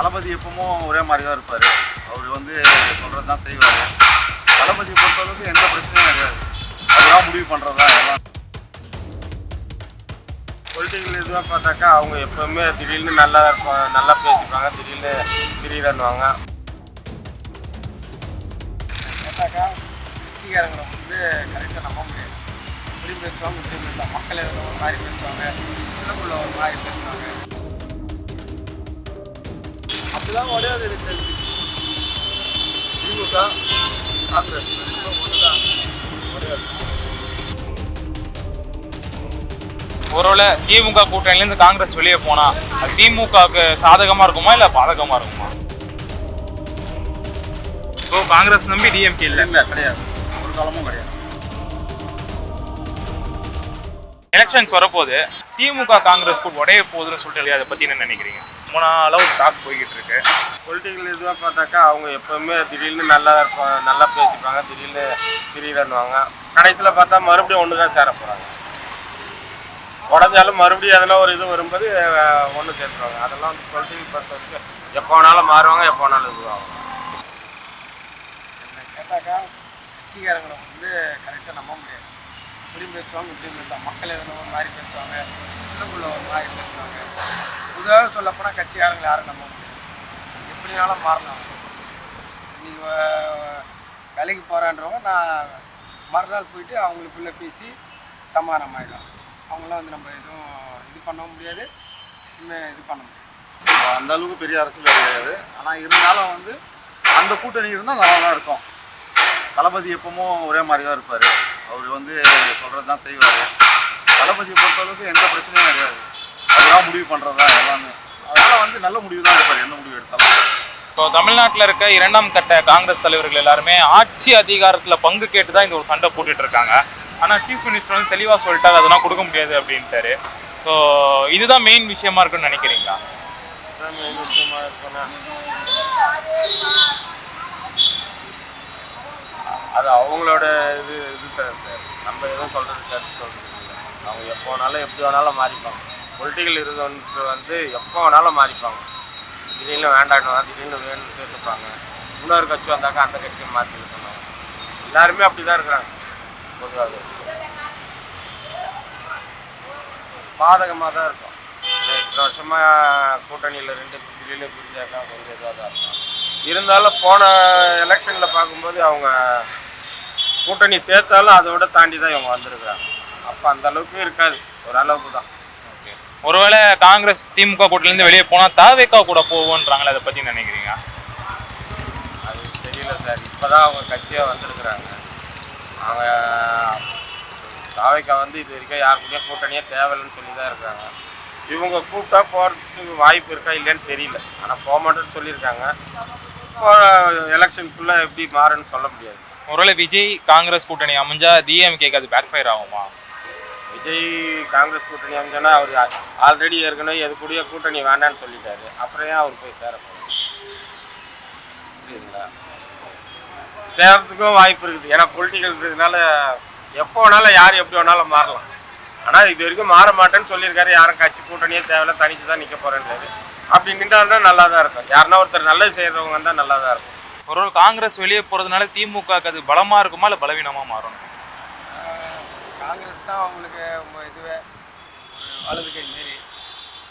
தளபதி எப்பவும் ஒரே மாதிரி தான் இருப்பார். அவர் வந்து சொல்கிறது தான் செய்வார். தளபதியை பொறுத்தளவுக்கு எந்த பிரச்சனையும் கிடையாது. அதெல்லாம் முடிவு பண்ணுறது தான் எல்லாம். பொலிட்டிக்கல் இதுவாக பார்த்தாக்கா அவங்க எப்போவுமே திடீர்னு நல்லா இருப்பாங்க, நல்லா பேசிப்பாங்க, திடீர்னு திடீர்னுவாங்க. கேட்டாக்கா கட்சிக்காரங்களை வந்து கரெக்டாக நம்ப முடியாது. இப்படி பேசுவாங்க, இப்படி பேசுவாங்க, மக்கள் எதில் ஒரு மாதிரி பேசுவாங்க, உள்ளுக்குள்ள ஒரு மாதிரி பேசுவாங்க. அப்படிலாம் உடையாது இருக்கு. திமுக காங்கிரஸ் ஒன்று தான் உடையாது. ஒருவேளை திமுக கூட்டணியிலேருந்து காங்கிரஸ் வெளியே போனா அது திமுகவுக்கு சாதகமாக இருக்குமா இல்லை பாதகமாக இருக்குமா? ஸோ காங்கிரஸ் நம்பி டிஎம்கே இல்லை கிடையாது, ஒரு காலமும் கிடையாது. எலெக்ஷன்ஸ் வரப்போது திமுக காங்கிரஸ் கூட உடைய போகுதுன்னு சொல்லிட்டு அதை பற்றி என்ன நினைக்கிறீங்க? ரொம்ப நாளாக ஒரு டாக் போய்கிட்டு இருக்கு. பொலிட்டிக்கல் இதுவாக பார்த்தாக்கா அவங்க எப்போவுமே திடீர்னு நல்லா இருப்பாங்க, நல்லா பேசிப்பாங்க, திடீர்னு திடீர்னுவாங்க. கடைசியில் பார்த்தா மறுபடியும் ஒன்று தான் சேர போகிறாங்க. உடஞ்சாலும் மறுபடியும் அதெல்லாம் ஒரு இது வரும்போது ஒன்று சேர்த்துருவாங்க. அதெல்லாம் வந்து பொலிட்டிக்கல் பொறுத்த வரைக்கும் எப்போ வேணாலும் மாறுவாங்க, எப்போ வேணாலும் இதுவாகும். என்ன கேட்டாக்கா கட்சிக்காரங்களை வந்து கரெக்டாக நம்ப முடியாது. இப்படி பேசுவாங்க, இப்படி பேசுவாங்க, மக்கள் எதில் ஒரு மாதிரி பேசுவாங்க, உள்ளுக்குள்ள ஒரு மாதிரி பேசுவாங்க. பொதுவாக சொல்லப்போனால் கட்சிக்காரங்களை யாரும் நம்ப முடியாது. எப்படினாலும் மாறலாம். இன்றைக்கி வேலைக்கு போகிறான்றவங்க நான் மறுநாள் போயிட்டு அவங்களுக்குள்ளே பேசி சமாதானம் ஆகிடும். அவங்களாம் வந்து நம்ம எதுவும் இது பண்ண முடியாது, எதுவுமே இது பண்ண முடியாது. அந்த அளவுக்கு பெரிய அரசியல் கிடையாது. ஆனால் இருந்தாலும் வந்து அந்த கூட்டணி இருந்தால் நல்லா தான் இருக்கும். தளபதி எப்பவும் ஒரே மாதிரி தான் இருப்பார். அவர் வந்து சொல்கிறது தான் செய்வார். தளபதியை பொறுத்தளவுக்கு எந்த பிரச்சனையும் கிடையாது. அதெல்லாம் முடிவு பண்ணுறது தான் எல்லாமே. அதனால் வந்து நல்ல முடிவு தான் எடுப்பார், எந்த முடிவு எடுத்தாலும். இப்போ தமிழ்நாட்டில் இருக்க 2ஆம் கட்ட காங்கிரஸ் தலைவர்கள் எல்லாருமே ஆட்சி அதிகாரத்தில் பங்கு கேட்டு தான் இந்த ஒரு சண்டை போட்டுட்டு இருக்காங்க. ஆனால் சீஃப் மினிஸ்டர் வந்து தெளிவாக சொல்லிட்டாரு அதெல்லாம் கொடுக்க முடியாது அப்படின்ட்டாரு. ஸோ இதுதான் மெயின் விஷயமா இருக்குன்னு நினைக்கிறீங்களா? மெயின் விஷயமா இருக்குன்னா அது அவங்களோட இது சார். நம்ம எதுவும் சொல்கிறது கருத்து சொல்கிறது இல்லை. அவங்க எப்போ வேணாலும் எப்படி வேணாலும் மாறிப்பாங்க. பொலிட்டிக்கல் இது வந்து எப்போ வேணாலும் மாறிப்பாங்க. திடீர்னு வேண்டாடுவாங்க, திடீர்னு வேணும்னு சேர்த்துப்பாங்க. இன்னொரு கட்சி வந்தாக்கா அந்த கட்சியை மாற்றி இருக்கணும். எல்லாருமே அப்படி தான் இருக்கிறாங்க. பொதுவாக பாதகமாக தான் இருக்கும். இத்தனை வருஷமாக கூட்டணியில் 2 திடீர்னு பிரிஞ்சாக்கா கொஞ்சம் இதாக தான் இருக்கும். இருந்தாலும் போன எலெக்ஷனில் பார்க்கும்போது அவங்க கூட்டணி சேர்த்தாலும் அதை விட தாண்டி தான் இவங்க வந்திருக்கிறாங்க. அப்போ அந்த அளவுக்கு இருக்காது, ஒரு அளவுக்கு தான். ஓகே, ஒருவேளை காங்கிரஸ் திமுக கூட்டணிலேருந்து வெளியே போனால் தாவேக்கா கூட போவோன்றாங்களே, அதை பற்றி நினைக்கிறீங்க? அது தெரியல சார். இப்போ தான் அவங்க கட்சியாக வந்திருக்கிறாங்க. அவங்க தாவேக்கா வந்து இது வரைக்கும் யாருக்குமே கூட்டணியே தேவையில்லைன்னு சொல்லி தான் இருக்கிறாங்க. இவங்க கூப்பிட்டா போகிறதுக்கு வாய்ப்பு இருக்கா இல்லைன்னு தெரியல. ஆனால் போக மாட்டேன்னு சொல்லியிருக்காங்க. இப்போ எலெக்ஷனுக்குள்ளே எப்படி மாறுன்னு சொல்ல முடியாது. ஒருவேளை விஜய் காங்கிரஸ் கூட்டணி அமைஞ்சா டிஎம்கேக்கு அது பேக் ஃபயர் ஆகுமா? விஜய் காங்கிரஸ் கூட்டணி அமைஞ்சோன்னா அவர் ஆல்ரெடி ஏற்கனவே எது கூடிய கூட்டணி வேண்டான்னு சொல்லிட்டாரு. அப்புறம் ஏன் அவர் போய் சேர போகிறார்? புரியுதுங்களா? சேரத்துக்கும் வாய்ப்பு இருக்குது. ஏன்னா பொலிட்டிக்கல் இருக்கிறதுனால எப்போ வேணாலும் யார் எப்படி வேணாலும் மாறலாம். ஆனால் இது வரைக்கும் மாற மாட்டேன்னு சொல்லியிருக்காரு. யாரும் கட்சி கூட்டணியே தேவையில்ல, தனித்து தான் நிற்க போகிறேன்றாரு. அப்படி நின்றால் தான் நல்லா தான் இருக்கும். யாருன்னா ஒருத்தர் நல்லது செய்கிறவங்க தான் நல்லா தான் இருக்கும். ஒருவேளை காங்கிரஸ் வெளியே போகிறதுனால திமுக அது பலமாக இருக்குமா இல்லை பலவீனமாக மாறணும்? காங்கிரஸ் தான் அவங்களுக்கு இதுவே வலது கை மாரி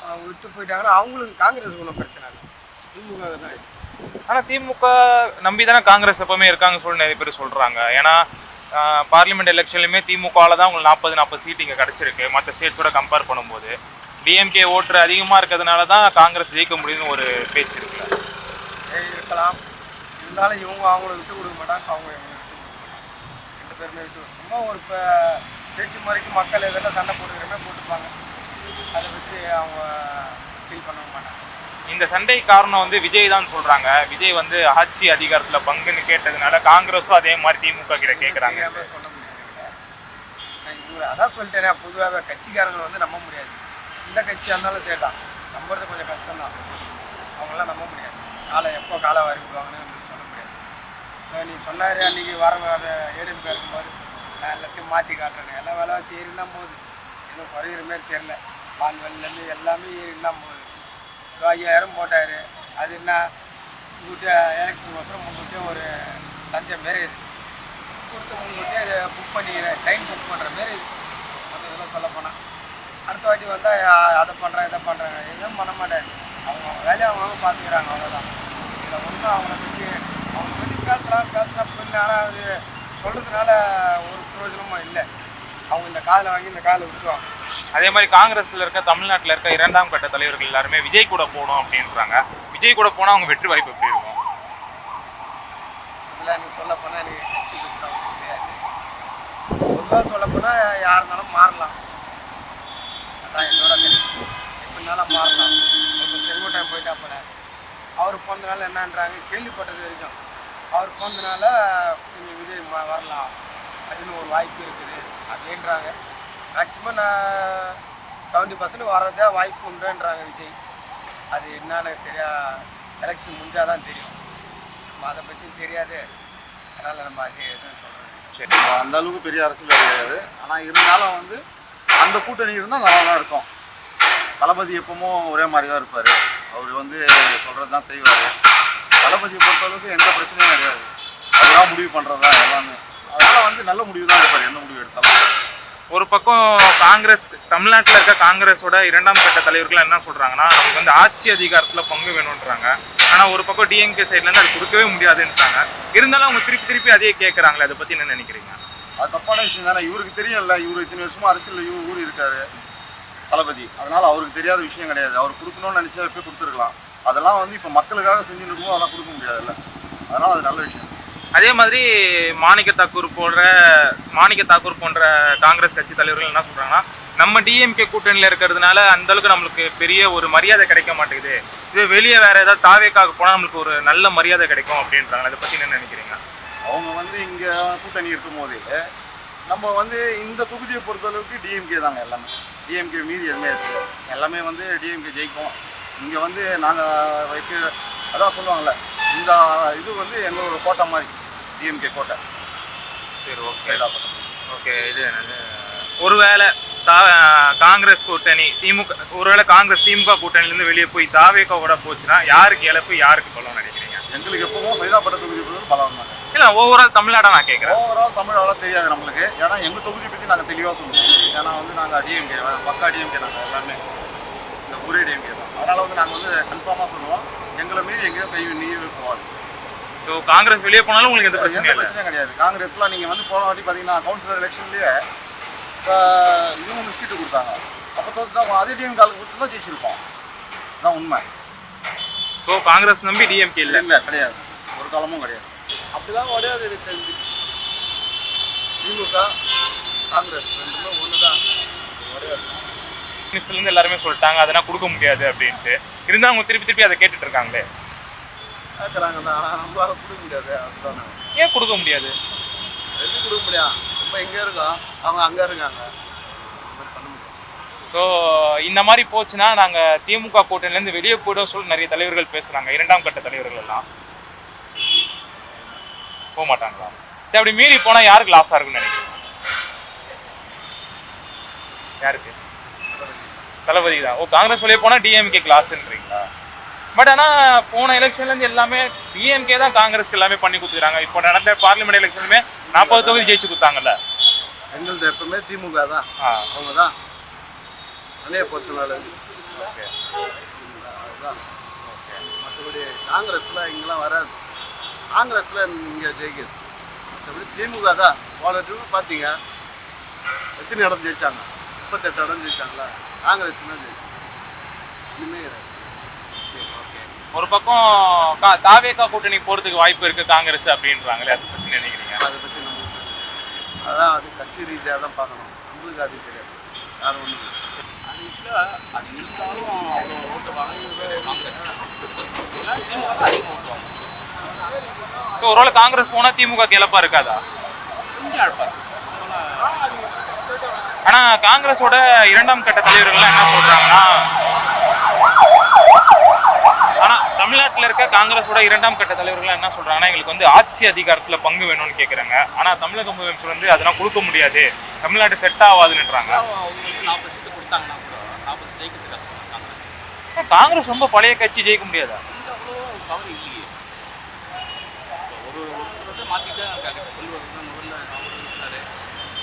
அவங்க விட்டு போயிட்டாங்கன்னா அவங்களுக்கு காங்கிரஸ் ஒன்றும் பிரச்சனை இல்லை. திமுக தான் இது. ஆனால் திமுக நம்பி தானே காங்கிரஸ் எப்பவுமே இருக்காங்கன்னு சொல்லி நிறைய பேர் சொல்கிறாங்க. ஏன்னா பார்லிமெண்ட் எலெக்ஷன்லையுமே திமுகவில் தான் உங்களுக்கு 40 சீட் இங்கே கிடச்சிருக்கு மற்ற ஸ்டேட்ஸோட கம்பேர் பண்ணும்போது. டிஎம்கே ஓட்டு அதிகமாக இருக்கிறதுனால தான் காங்கிரஸ் ஜெயிக்க முடியுதுன்னு ஒரு பேச்சு இருக்குல்ல. இருக்கலாம். இருந்தாலும் இவங்க அவங்கள விட்டு கொடுக்க மாட்டாங்க, அவங்க இவங்க விட்டு கொடுக்க மாட்டாங்க. 2 பேருமே விட்டு சும்மா ஒரு பேச்சு முறைக்கு மக்கள் எதெல்லாம் சண்டை போட்டுக்கிறமே போட்டுப்பாங்க. அதை வச்சு அவங்க ஃபீல் பண்ண மாட்டாங்க. இந்த சண்டை காரணம் வந்து விஜய் தான் சொல்கிறாங்க. விஜய் வந்து ஆட்சி அதிகாரத்தில் பங்குன்னு கேட்டதுனால காங்கிரஸும் அதே மாதிரி திமுக கிட்ட கேட்குறாங்க. சொல்ல முடியாது. அதான் சொல்லிட்டேனே, பொதுவாக கட்சிக்காரங்களை வந்து நம்ப முடியாது. எந்த கட்சியாக இருந்தாலும் சரிதான், நம்புறது கொஞ்சம் கஷ்டம்தான். அவங்களாம் நம்ப முடியாது. எப்போ காலை வாரி விடுவாங்கன்னு நம்மளுக்கு சொல்ல முடியாது. நீ சொன்னார் அன்றைக்கி ஏடிஎம்கே இருக்கும்போது நான் எல்லாத்தையும் மாற்றி காட்டுறேன், எல்லா வேலைவாசி ஏறினா போகுது, எதுவும் குறையிற மாதிரி தெரில. பால் வெள்ளிலேருந்து எல்லாமே ஏறினா போகுது. 5000 போட்டார். அது என்ன என்ன முன்கூட்டியே எலெக்ஷன் வருஷம் முன்கூட்டியே ஒரு லஞ்சம் மாரி இது கொடுத்து முன்கூட்டியே இதை புக் பண்ணி ட்ரெயின் புக் பண்ணுற மாரி அந்த இதெல்லாம் சொல்ல போனால் அடுத்த வாட்டி வந்தால் அதை பண்ணுறேன் இதை பண்ணுறாங்க எதுவும் பண்ண மாட்டேன் அவங்க வேலையை அவங்க பார்த்துக்கிறாங்க அவ்வளோதான். இதில் ஒன்றும் அவங்கள பற்றி பேசுனா புரியல. ஆனால் அது சொல்கிறதுனால ஒரு பிரயோஜனமும் இல்லை. அவங்க இந்த காதில் வாங்கி இந்த காதில் விட்டுருவாங்க. அதே மாதிரி காங்கிரஸ்ல இருக்க தமிழ்நாட்டில் இருக்க 2ஆம் கட்ட தலைவர்கள் எல்லாருமே விஜய் கூட போகணும் அப்படின்றாங்க. விஜய் கூட போனால் அவங்க வெற்றி வாய்ப்பு எப்படி இருக்கும்? அதில் நீங்கள் சொல்ல போனால் எனக்கு கட்சி கொடுத்தா தெரியாது. பொதுவாக சொல்லப்போனால் யாருனாலும் மாறலாம். அதான் என்னோட கருத்து. எப்படினாலும் மாறலாம். இப்போ செங்கோட்டையன் போயிட்டாப்பல அவர் போனதுனால என்னன்றாங்க கேள்விப்பட்டது வரைக்கும் அவர் போனதுனால நீங்கள் விஜய் வரலாம் அப்படின்னு ஒரு வாய்ப்பு இருக்குது அப்படின்றாங்க. மேக்சிமம் நான் 70% வர்றதே வாய்ப்பு உண்டுன்றாங்க விஜய். அது என்னன்னு சரியாக எலெக்ஷன் முடிஞ்சால் தான் தெரியும். நம்ம அதை பற்றி தெரியாது. அதனால் நம்ம அது எதுவும் சொல்கிறது அந்த அளவுக்கு பெரிய அரசியல் கிடையாது. ஆனால் இருந்தாலும் வந்து அந்த கூட்டணி இருந்தால் நல்லா தான் இருக்கும். தளபதி எப்பவும் ஒரே மாதிரி தான் இருப்பார். அவர் வந்து சொல்கிறது தான் செய்வார். தளபதியை பொறுத்தளவுக்கு எந்த பிரச்சனையும் கிடையாது. அதெல்லாம் முடிவு பண்ணுறது தான் எல்லாமே. அதனால் வந்து நல்ல முடிவு தான் இருப்பார் எந்த முடிவு எடுத்தாலும். ஒரு பக்கம் காங்கிரஸ் தமிழ்நாட்டில் இருக்க காங்கிரஸோட 2ஆம் கட்ட தலைவர்கள் என்ன சொல்கிறாங்கன்னா நமக்கு வந்து ஆட்சி அதிகாரத்தில் பங்கு வேணுன்றாங்க. ஆனால் ஒரு பக்கம் டிஎம்கே சைட்லேருந்து அது கொடுக்கவே முடியாதுன்றாங்க. இருந்தாலும் அவங்க திருப்பி அதே கேட்குறாங்களே, அதை பற்றி என்ன நினைக்கிறீங்க? அது தப்பான விஷயம் தானே. இவருக்கு தெரியும்ல, இவர் இத்தனை வருஷமாக அரசியலில் ஊறி இருக்காரு தளபதி. அதனால் அவருக்கு தெரியாத விஷயம் கிடையாது. அவர் கொடுக்கணும்னு நினச்சா போய் கொடுத்துருக்கலாம். அதெல்லாம் வந்து இப்போ மக்களுக்காக செஞ்சுட்டு இருக்கும்போது அதெல்லாம் கொடுக்க முடியாதுல்ல. அதனால் அது நல்ல விஷயம். அதே மாதிரி மாணிக்க தாக்கூர் போன்ற காங்கிரஸ் கட்சி தலைவர்கள் என்ன சொல்கிறாங்கன்னா நம்ம டிஎம்கே கூட்டணியில் இருக்கிறதுனால அந்தளவுக்கு நம்மளுக்கு பெரிய ஒரு மரியாதை கிடைக்க மாட்டேங்குது. இது வெளியே வேறு ஏதாவது தாவேக்காக போனால் நம்மளுக்கு ஒரு நல்ல மரியாதை கிடைக்கும் அப்படின்றாங்க. அதை பற்றி என்ன நினைக்கிறீங்க? அவங்க வந்து இங்கே கூட்டணி இருக்கும் போதே நம்ம வந்து இந்த தொகுதியை பொறுத்தளவுக்கு டிஎம்கே தாங்க எல்லாமே. டிஎம்கே மீதி எதுவுமே இருக்குது. எல்லாமே வந்து டிஎம்கே ஜெயிக்கும். இங்கே வந்து நாங்கள் அதான் சொல்லுவாங்கள்ல, இந்த இது வந்து எங்களோட கோட்டை மாதிரி டிஎம்கே கோட்டை. சரி, ஓகே. இது ஒருவேளை காங்கிரஸ் கூட்டணி திமுக கூட்டணிலேருந்து வெளியே போய் தாவேக்காவோட போச்சுன்னா யாருக்கு இழப்பு யாருக்கு பலம் நினைக்கிறீங்க? எங்களுக்கு எப்பவும் சைதாப்பட்ட தொகுதி பலம் தாங்க. இல்லை, ஓவரால் தமிழ்நாடா நான் கேட்குறேன். ஓவரால் தமிழ்நாடாக தெரியாது நம்மளுக்கு. ஏன்னா எங்கள் தொகுதியை பற்றி நாங்கள் தெளிவாக சொல்லுவோம். ஏன்னா வந்து நாங்கள் டிஎம்கே பக்கா டிஎம்கே நாங்கள் எல்லாமே இந்த ஒரே டிஎம்கே தான். அதனால் வந்து நாங்கள் வந்து கன்ஃபார்மாக சொல்லுவோம், எங்களை மீறி எங்கேயும் கை நீர் போகாது. ஸோ காங்கிரஸ் வெளியே போனாலும் உங்களுக்கு எந்த பிரச்சனையும் கிடையாது. காங்கிரஸ்லாம் நீங்கள் வந்து போன வாட்டி பார்த்தீங்கன்னா கவுன்சிலர் எலெக்ஷன்லேயே 3 சீட்டு கொடுத்தாங்க. அப்போ தான் அதே டிஎம்கே ஆளுக்கு கொடுத்து தான் ஜெயிச்சிருப்போம். அதான் உண்மை. ஸோ காங்கிரஸ் நம்பி டிஎம்கே இல்லை கிடையாது, ஒரு காலமும் கிடையாது. அப்படிலாம் கிடையாது. எனக்கு தெரிஞ்சு திமுக காங்கிரஸ் ரெண்டுமே ஒன்று தான் கிடையாது. மினிஸ்டர்லேருந்து எல்லாருமே சொல்லிட்டாங்க அதெல்லாம் கொடுக்க முடியாது அப்படின்ட்டு. இருந்தால் அவங்க திருப்பி அதை கேட்டுட்டு இருக்காங்களே. கேட்குறாங்க தான், ஆனால் நம்மளால கொடுக்க முடியாது. அதுதான் ஏன் கொடுக்க முடியாது? எப்படி கொடுக்க முடியும்? நம்ம எங்கே இருக்கோம், அவங்க அங்கே இருக்காங்க. பண்ண முடியும். ஸோ இந்த மாதிரி போச்சுன்னா நாங்கள் திமுக கூட்டணிலேருந்து வெளியே போய்டும் சொல்லி நிறைய தலைவர்கள் பேசுகிறாங்க. 2ஆம் கட்ட தலைவர்கள் எல்லாம் போக மாட்டாங்களா? சரி, அப்படி மீறி போனால் யாருக்கு லாஸாக இருக்குன்னு நினைக்கிறீங்க? யாருக்கு? தளபதி தான். காங்கிரஸ் வெளியே போனால் டிஎம்கேக்கு லாஸ்ன்றீங்களா? பட் ஆனால் போன எலெக்ஷன்லேருந்து எல்லாமே டிஎம்கே தான் காங்கிரஸ்க்கு எல்லாமே பண்ணி கொடுத்துக்கிறாங்க. இப்போ நடந்த பார்லிமெண்ட் எலெக்ஷனுமே 40 தொகுதி ஜெயிச்சு கொடுத்தாங்கல்ல. எங்களது எப்பவுமே திமுக தான். அவங்க தான் அணைய பொறுத்தனால. ஓகே, அதுதான். மற்றபடி காங்கிரஸ்லாம் இங்கெல்லாம் வராது. காங்கிரஸில் இங்கே ஜெயிக்குது. மற்றபடி திமுக தான். போன டைம் பார்த்தீங்க எத்தனை இடம் ஜெயிச்சாங்க? 38 இடம் ஜெயிச்சாங்களா? காங்கிரஸ் தான் ஜெயிச்சாங்க. இனிமே கிடையாது. ஒரு பக்கம் தாவேகா கூட்டணி போகிறதுக்கு வாய்ப்பு இருக்குது காங்கிரஸ் அப்படின்றாங்களே, அதை பற்றி நினைக்கிறீங்க? அதை பற்றி நம்ம அதான் அது கட்சி ரீதியாக தான் பார்க்கணும். நம்மளுக்கு அது தெரியாது. யாரும் ஒன்றும் அது இருந்தாலும் அவ்வளோ ஓட்டு வாங்கினது காங்கிரஸ். ஸோ ஒருவேளை காங்கிரஸ் போனால் திமுக இழப்பா இருக்காதா? கொஞ்சம் அழப்பார். ஆனால் காங்கிரஸோட 2ஆம் கட்ட தலைவர்கள்லாம் என்ன சொல்கிறாங்கன்னா, ஆனால் தமிழ்நாட்டில் இருக்க காங்கிரஸோட 2ஆம் கட்ட தலைவர்கள்லாம் என்ன சொல்கிறாங்கன்னா எங்களுக்கு வந்து ஆட்சி அதிகாரத்தில் பங்கு வேணும்னு கேட்குறாங்க. ஆனால் தமிழக முதலமைச்சர் வந்து அதெல்லாம் கொடுக்க முடியாது, தமிழ்நாடு செட் ஆகாதுன்றாங்க. அவங்களுக்கு 40 சீட்டு கொடுத்தாங்கன்னா கூட 40 ஜெயிக்கிறது கஷ்டம். காங்கிரஸ் ரொம்ப பழைய கட்சி, ஜெயிக்க முடியாதா? அவ்வளோ பவர் இல்லையே. ஒரு ஒருத்தர் வந்து மாற்றிட்டு இருக்காங்க. இப்போ செல்வம் தான் முதல்ல அவர் இருந்தார்.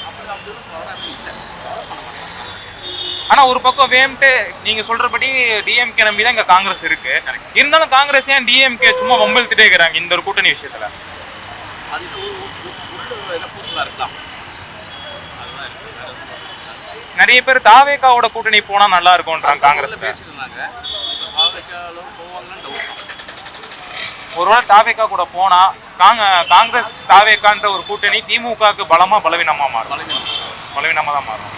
அப்படி அப்படிலாம் பவராக இல்லை. பவர் பண்ண மாட்டாங்க. ஆனா ஒரு பக்கம் வேம்ட்டு நீங்க சொல்றபடி டிஎம்கே நம்பி தான் இங்க காங்கிரஸ் இருக்கு. இருந்தாலும் காங்கிரஸ் ஏன் டிஎம்கே சும்மா வம்பிழுத்துட்டே இருக்கிறாங்க இந்த ஒரு கூட்டணி விஷயத்துல? அது உள்ள என்ன பூசலாக இருக்கலாம். அதுதான் இருக்குது. வேற எதுவும் நிறைய பேர் தாவேகாவோட கூட்டணி போனா நல்லா இருக்கும்ன்றாங்க காங்கிரஸ். பேசியிருந்தாங்க. இப்போ பாவக்காலும் போவாங்கன்னு டவுட் தான். ஒருவேளை தாவேகா கூட போனா காங்கிரஸ் தாவேகான்ற ஒரு கூட்டணி திமுகவுக்கு பலமா பலவீனமா மாறும்? பலவீனமா தான் மாறும்.